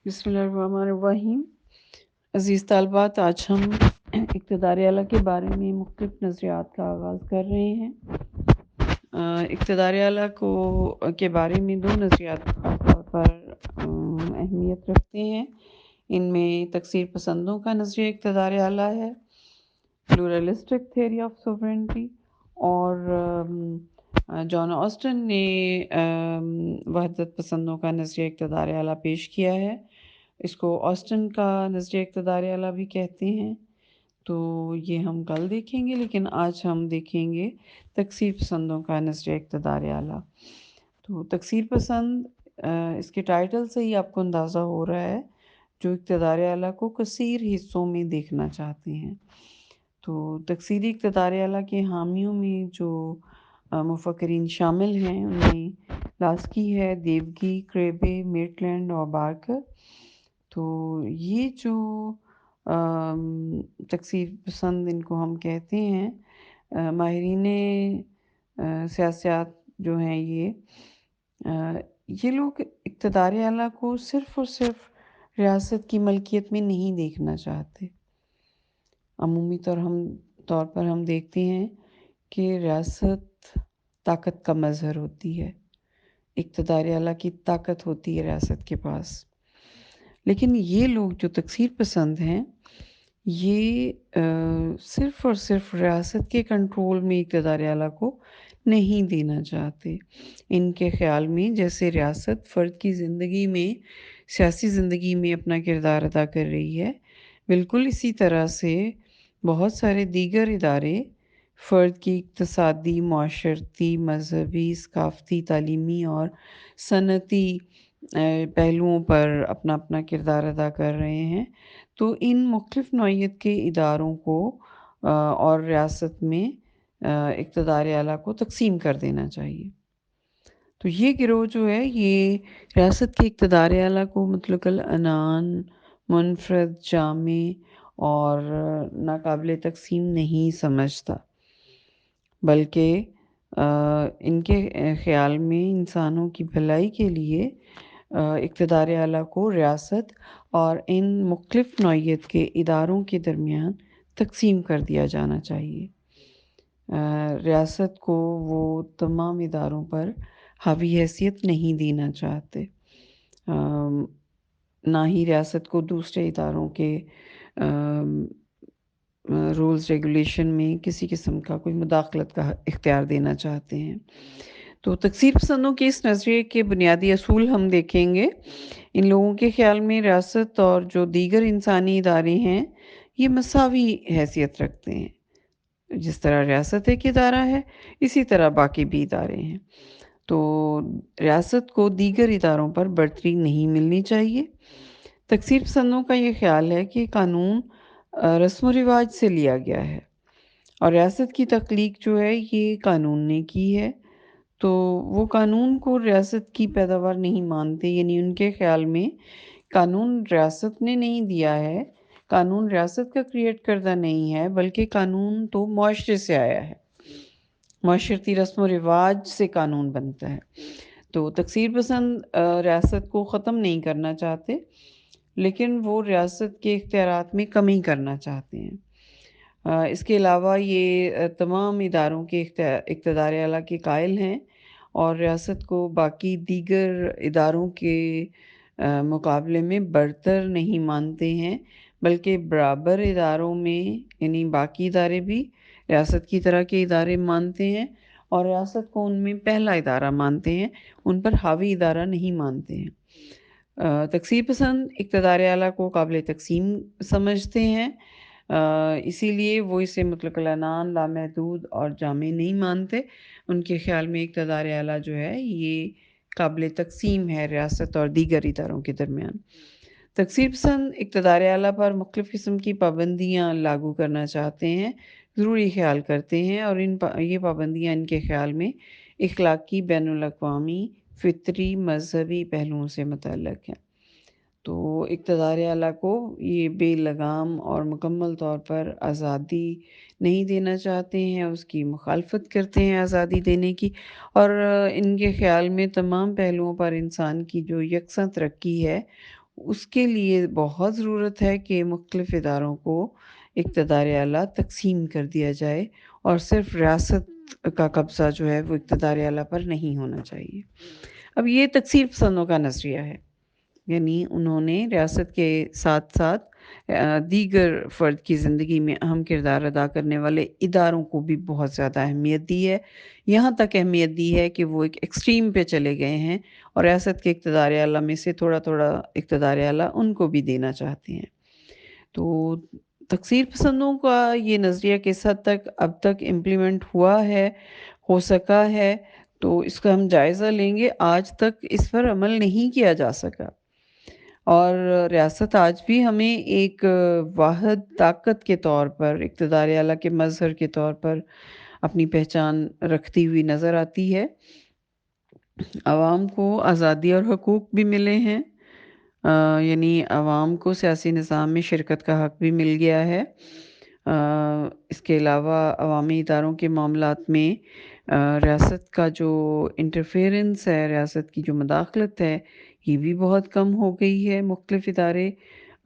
بسم اللہ الرحمن الرحیم۔ عزیز طالبات، آج ہم اقتدار اعلیٰ کے بارے میں مختلف نظریات کا آغاز کر رہے ہیں۔ اقتدار اعلیٰ کے بارے میں دو نظریات خاص طور پر اہمیت رکھتے ہیں۔ ان میں تکثیر پسندوں کا نظریہ اقتدار اعلیٰ ہے، پلورلسٹک تھیوری آف سوورنٹی، اور جان آسٹن نے وحدت پسندوں کا نظریہ اقتدار اعلیٰ پیش کیا ہے۔ اس کو آسٹن کا نظریہ اقتدار اعلیٰ بھی کہتے ہیں۔ تو یہ ہم کل دیکھیں گے، لیکن آج ہم دیکھیں گے تکثیر پسندوں کا نظریہ اقتدار اعلیٰ۔ تو تکثیر پسند، اس کے ٹائٹل سے ہی آپ کو اندازہ ہو رہا ہے، جو اقتدار اعلیٰ کو کثیر حصوں میں دیکھنا چاہتے ہیں۔ تو تکثیری اقتدار اعلیٰ کے حامیوں میں جو مفکرین شامل ہیں ان میں لاسکی ہے، دیوگی، کریبے، میٹلینڈ اور بارکر۔ تو یہ جو تکثیر پسند ان کو ہم کہتے ہیں، ماہرین سیاست جو ہیں یہ لوگ اقتدار اعلیٰ کو صرف اور صرف ریاست کی ملکیت میں نہیں دیکھنا چاہتے۔ عمومی طور پر ہم دیکھتے ہیں کہ ریاست طاقت کا مظہر ہوتی ہے، اقتدار اعلیٰ کی طاقت ہوتی ہے ریاست کے پاس۔ لیکن یہ لوگ جو تکثیر پسند ہیں، یہ صرف اور صرف ریاست کے کنٹرول میں اقتدار اعلیٰ کو نہیں دینا چاہتے۔ ان کے خیال میں جیسے ریاست فرد کی زندگی میں، سیاسی زندگی میں اپنا کردار ادا کر رہی ہے، بالکل اسی طرح سے بہت سارے دیگر ادارے فرد کی اقتصادی، معاشرتی، مذہبی، ثقافتی، تعلیمی اور صنعتی پہلوؤں پر اپنا اپنا کردار ادا کر رہے ہیں۔ تو ان مختلف نوعیت کے اداروں کو اور ریاست میں اقتدار اعلیٰ کو تقسیم کر دینا چاہیے۔ تو یہ گروہ جو ہے یہ ریاست کے اقتدار اعلیٰ کو مطلق العنان، منفرد، جامع اور ناقابل تقسیم نہیں سمجھتا، بلکہ ان کے خیال میں انسانوں کی بھلائی کے لیے اقتدار اعلیٰ کو ریاست اور ان مختلف نوعیت کے اداروں کے درمیان تقسیم کر دیا جانا چاہیے۔ ریاست کو وہ تمام اداروں پر حاوی حیثیت نہیں دینا چاہتے، نہ ہی ریاست کو دوسرے اداروں کے رولز ریگولیشن میں کسی قسم کا کوئی مداخلت کا اختیار دینا چاہتے ہیں۔ تو تکثیر پسندوں کے اس نظریے کے بنیادی اصول ہم دیکھیں گے۔ ان لوگوں کے خیال میں ریاست اور جو دیگر انسانی ادارے ہیں یہ مساوی حیثیت رکھتے ہیں۔ جس طرح ریاست ایک ادارہ ہے، اسی طرح باقی بھی ادارے ہیں۔ تو ریاست کو دیگر اداروں پر برتری نہیں ملنی چاہیے۔ تکثیر پسندوں کا یہ خیال ہے کہ قانون رسم و رواج سے لیا گیا ہے اور ریاست کی تخلیق جو ہے یہ قانون نے کی ہے، تو وہ قانون کو ریاست کی پیداوار نہیں مانتے۔ یعنی ان کے خیال میں قانون ریاست نے نہیں دیا ہے، قانون ریاست کا کریٹ کردہ نہیں ہے، بلکہ قانون تو معاشرے سے آیا ہے، معاشرتی رسم و رواج سے قانون بنتا ہے۔ تو تکثیر پسند ریاست کو ختم نہیں کرنا چاہتے، لیکن وہ ریاست کے اختیارات میں کمی کرنا چاہتے ہیں۔ اس کے علاوہ یہ تمام اداروں کے اقتدار اعلیٰ کے قائل ہیں اور ریاست کو باقی دیگر اداروں کے مقابلے میں برتر نہیں مانتے ہیں، بلکہ برابر اداروں میں، یعنی باقی ادارے بھی ریاست کی طرح کے ادارے مانتے ہیں اور ریاست کو ان میں پہلا ادارہ مانتے ہیں، ان پر حاوی ادارہ نہیں مانتے ہیں۔ تکثیر پسند اقتدار اعلیٰ کو قابل تقسیم سمجھتے ہیں، اسی لیے وہ اسے مطلق العنان، لامحدود اور جامع نہیں مانتے۔ ان کے خیال میں اقتدار اعلیٰ جو ہے یہ قابل تقسیم ہے ریاست اور دیگر اداروں کے درمیان۔ تکثیر پسند اقتدار اعلیٰ پر مختلف قسم کی پابندیاں لاگو کرنا چاہتے ہیں، ضروری خیال کرتے ہیں، اور یہ پابندیاں ان کے خیال میں اخلاقی، بین الاقوامی، فطری، مذہبی پہلوؤں سے متعلق ہیں۔ تو اقتدار اعلیٰ کو یہ بے لگام اور مکمل طور پر آزادی نہیں دینا چاہتے ہیں، اس کی مخالفت کرتے ہیں آزادی دینے کی، اور ان کے خیال میں تمام پہلوؤں پر انسان کی جو یکساں ترقی ہے اس کے لیے بہت ضرورت ہے کہ مختلف اداروں کو اقتدار اعلیٰ تقسیم کر دیا جائے، اور صرف ریاست کا قبضہ جو ہے وہ اقتدار اعلیٰ پر نہیں ہونا چاہیے۔ اب یہ تکثیر پسندوں کا نظریہ ہے، یعنی انہوں نے ریاست کے ساتھ ساتھ دیگر فرد کی زندگی میں اہم کردار ادا کرنے والے اداروں کو بھی بہت زیادہ اہمیت دی ہے، یہاں تک اہمیت دی ہے کہ وہ ایک ایکسٹریم پہ چلے گئے ہیں اور ریاست کے اقتدار اعلیٰ میں سے تھوڑا تھوڑا اقتدار اعلیٰ ان کو بھی دینا چاہتے ہیں۔ تو تکثیر پسندوں کا یہ نظریہ کس حد تک اب تک امپلیمنٹ ہوا ہے، ہو سکا ہے، تو اس کا ہم جائزہ لیں گے۔ آج تک اس پر عمل نہیں کیا جا سکا، اور ریاست آج بھی ہمیں ایک واحد طاقت کے طور پر، اقتدار اعلیٰ کے مظہر کے طور پر اپنی پہچان رکھتی ہوئی نظر آتی ہے۔ عوام کو آزادی اور حقوق بھی ملے ہیں، یعنی عوام کو سیاسی نظام میں شرکت کا حق بھی مل گیا ہے۔ اس کے علاوہ عوامی اداروں کے معاملات میں ریاست کا جو انٹرفیئرنس ہے، ریاست کی جو مداخلت ہے، یہ بھی بہت کم ہو گئی ہے۔ مختلف ادارے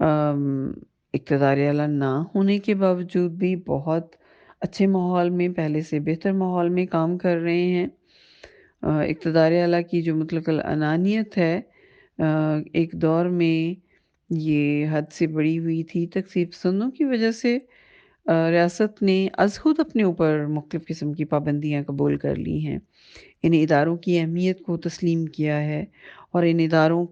اقتدار اعلیٰ نہ ہونے کے باوجود بھی بہت اچھے ماحول میں، پہلے سے بہتر ماحول میں کام کر رہے ہیں۔ اقتدار اعلیٰ کی جو مطلق العنانیت ہے، ایک دور میں یہ حد سے بڑی ہوئی تھی۔ تکثیر پسندوں کی وجہ سے ریاست نے از خود اپنے اوپر مختلف قسم کی پابندیاں قبول کر لی ہیں، ان اداروں کی اہمیت کو تسلیم کیا ہے، اور ان اداروں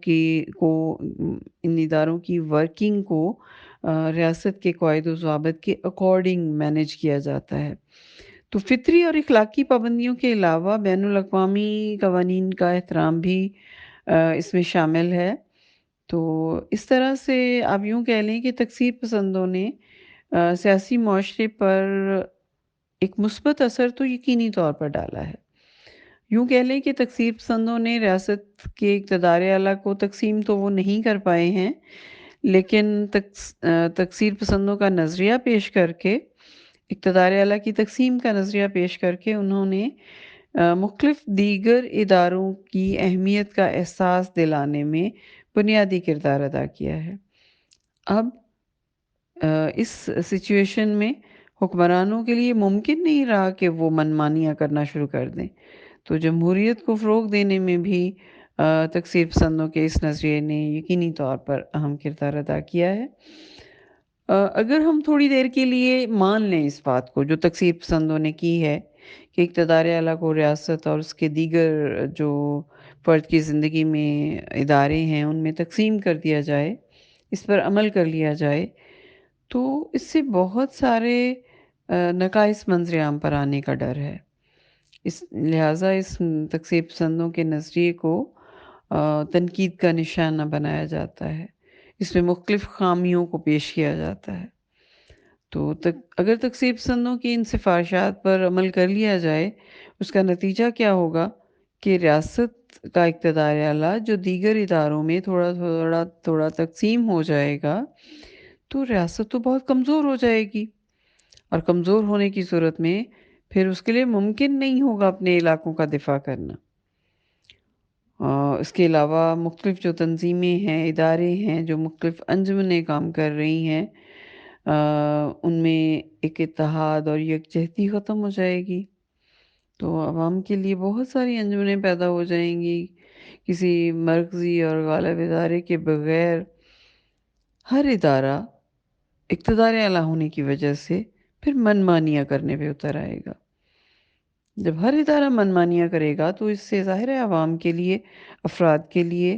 کی ورکنگ کو ریاست کے قواعد و ضوابط کے اکارڈنگ مینیج کیا جاتا ہے۔ تو فطری اور اخلاقی پابندیوں کے علاوہ بین الاقوامی قوانین کا احترام بھی اس میں شامل ہے۔ تو اس طرح سے آپ یوں کہہ لیں کہ تکثیر پسندوں نے سیاسی معاشرے پر ایک مثبت اثر تو یقینی طور پر ڈالا ہے۔ یوں کہہ لیں کہ تکثیر پسندوں نے ریاست کے اقتدار اعلیٰ کو تقسیم تو وہ نہیں کر پائے ہیں، لیکن تکثیر پسندوں کا نظریہ پیش کر کے، اقتدار اعلیٰ کی تقسیم کا نظریہ پیش کر کے، انہوں نے مختلف دیگر اداروں کی اہمیت کا احساس دلانے میں بنیادی کردار ادا کیا ہے۔ اب اس سچویشن میں حکمرانوں کے لیے ممکن نہیں رہا کہ وہ منمانیاں کرنا شروع کر دیں، تو جمہوریت کو فروغ دینے میں بھی تکثیر پسندوں کے اس نظریے نے یقینی طور پر اہم کردار ادا کیا ہے۔ اگر ہم تھوڑی دیر کے لیے مان لیں اس بات کو جو تکثیر پسندوں نے کی ہے کہ اقتدار اعلیٰ کو ریاست اور اس کے دیگر جو فرد کی زندگی میں ادارے ہیں ان میں تقسیم کر دیا جائے، اس پر عمل کر لیا جائے، تو اس سے بہت سارے نقائص منظر عام پر آنے کا ڈر ہے۔ لہٰذا اس تکثیر پسندوں کے نظریے کو تنقید کا نشانہ بنایا جاتا ہے، اس میں مختلف خامیوں کو پیش کیا جاتا ہے۔ تو اگر تکثیر پسندوں کی ان سفارشات پر عمل کر لیا جائے، اس کا نتیجہ کیا ہوگا کہ ریاست کا اقتدار اعلیٰ جو دیگر اداروں میں تھوڑا تھوڑا تھوڑا تقسیم ہو جائے گا، تو ریاست تو بہت کمزور ہو جائے گی، اور کمزور ہونے کی صورت میں پھر اس کے لیے ممکن نہیں ہوگا اپنے علاقوں کا دفاع کرنا۔ اس کے علاوہ مختلف جو تنظیمیں ہیں، ادارے ہیں جو مختلف انجمنیں کام کر رہی ہیں، ان میں ایک اتحاد اور یکجہتی ختم ہو جائے گی، تو عوام کے لیے بہت ساری انجمنیں پیدا ہو جائیں گی۔ کسی مرکزی اور غالب ادارے کے بغیر ہر ادارہ اقتدار اعلیٰ ہونے کی وجہ سے پھر منمانیاں کرنے پہ اتر آئے گا۔ جب ہر ادارہ منمانیاں کرے گا تو اس سے ظاہر ہے عوام کے لیے، افراد کے لیے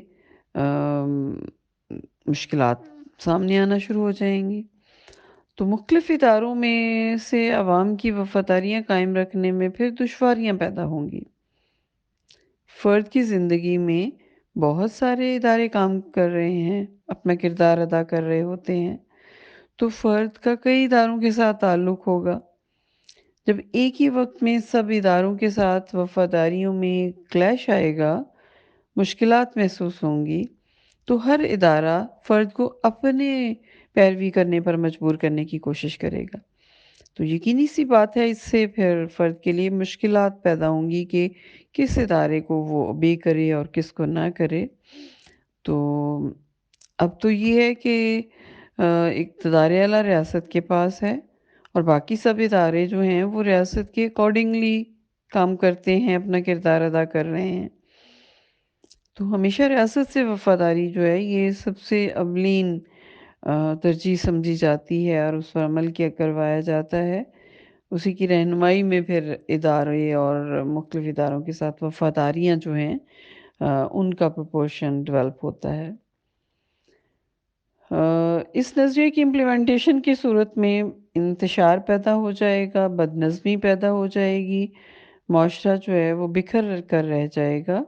مشکلات سامنے آنا شروع ہو جائیں گی۔ تو مختلف اداروں میں سے عوام کی وفاداریاں قائم رکھنے میں پھر دشواریاں پیدا ہوں گی۔ فرد کی زندگی میں بہت سارے ادارے کام کر رہے ہیں، اپنا کردار ادا کر رہے ہوتے ہیں، تو فرد کا کئی اداروں کے ساتھ تعلق ہوگا۔ جب ایک ہی وقت میں سب اداروں کے ساتھ وفاداریوں میں کلیش آئے گا، مشکلات محسوس ہوں گی، تو ہر ادارہ فرد کو اپنے پیروی کرنے پر مجبور کرنے کی کوشش کرے گا۔ تو یقینی سی بات ہے اس سے پھر فرد کے لیے مشکلات پیدا ہوں گی کہ کس ادارے کو وہ obey کرے اور کس کو نہ کرے۔ تو اب تو یہ ہے کہ اقتدار اعلیٰ ریاست کے پاس ہے اور باقی سب ادارے جو ہیں وہ ریاست کے اکارڈنگلی کام کرتے ہیں، اپنا کردار ادا کر رہے ہیں۔ تو ہمیشہ ریاست سے وفاداری جو ہے یہ سب سے اولین ترجیح سمجھی جاتی ہے اور اس پر عمل کیا کروایا جاتا ہے۔ اسی کی رہنمائی میں پھر ادارے اور مختلف اداروں کے ساتھ وفاداریاں جو ہیں ان کا پروپورشن ڈیولپ ہوتا ہے۔ اس نظریے کی امپلیمنٹیشن کی صورت میں انتشار پیدا ہو جائے گا، بدنظمی پیدا ہو جائے گی، معاشرہ جو ہے وہ بکھر کر رہ جائے گا۔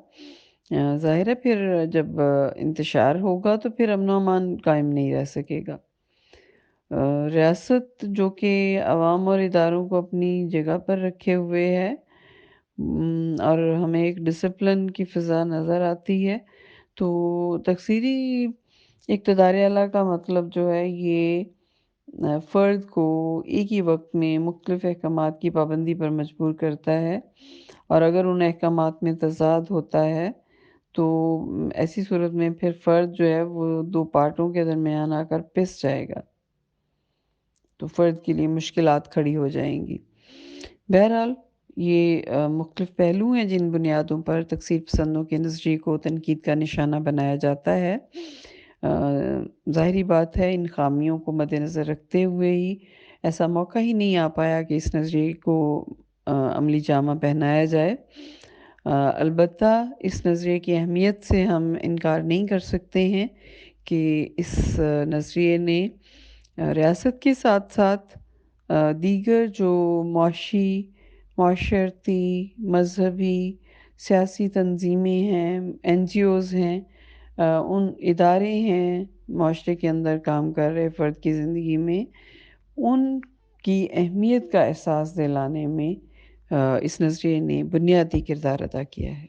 ظاہر ہے پھر جب انتشار ہوگا تو پھر امن و امان قائم نہیں رہ سکے گا۔ ریاست جو کہ عوام اور اداروں کو اپنی جگہ پر رکھے ہوئے ہے، اور ہمیں ایک ڈسپلن کی فضا نظر آتی ہے، تو تکثیری اقتدار اعلیٰ کا مطلب جو ہے یہ فرد کو ایک ہی وقت میں مختلف احکامات کی پابندی پر مجبور کرتا ہے، اور اگر ان احکامات میں تضاد ہوتا ہے تو ایسی صورت میں پھر فرد جو ہے وہ دو پارٹوں کے درمیان آ کر پس جائے گا، تو فرد کے لیے مشکلات کھڑی ہو جائیں گی۔ بہرحال یہ مختلف پہلو ہیں جن بنیادوں پر تکثیر پسندوں کے نظریے کو تنقید کا نشانہ بنایا جاتا ہے۔ آ، ظاہری بات ہے ان خامیوں کو مد نظر رکھتے ہوئے ہی ایسا موقع ہی نہیں آ پایا کہ اس نظریے کو عملی جامہ پہنایا جائے۔ البتہ اس نظریے کی اہمیت سے ہم انکار نہیں کر سکتے ہیں کہ اس نظریے نے ریاست کے ساتھ ساتھ دیگر جو معاشرتی، مذہبی، سیاسی تنظیمیں ہیں، این جی اوز ہیں، ان ادارے ہیں معاشرے کے اندر کام کر رہے فرد کی زندگی میں، ان کی اہمیت کا احساس دلانے میں اس نظریے نے بنیادی کردار ادا کیا ہے۔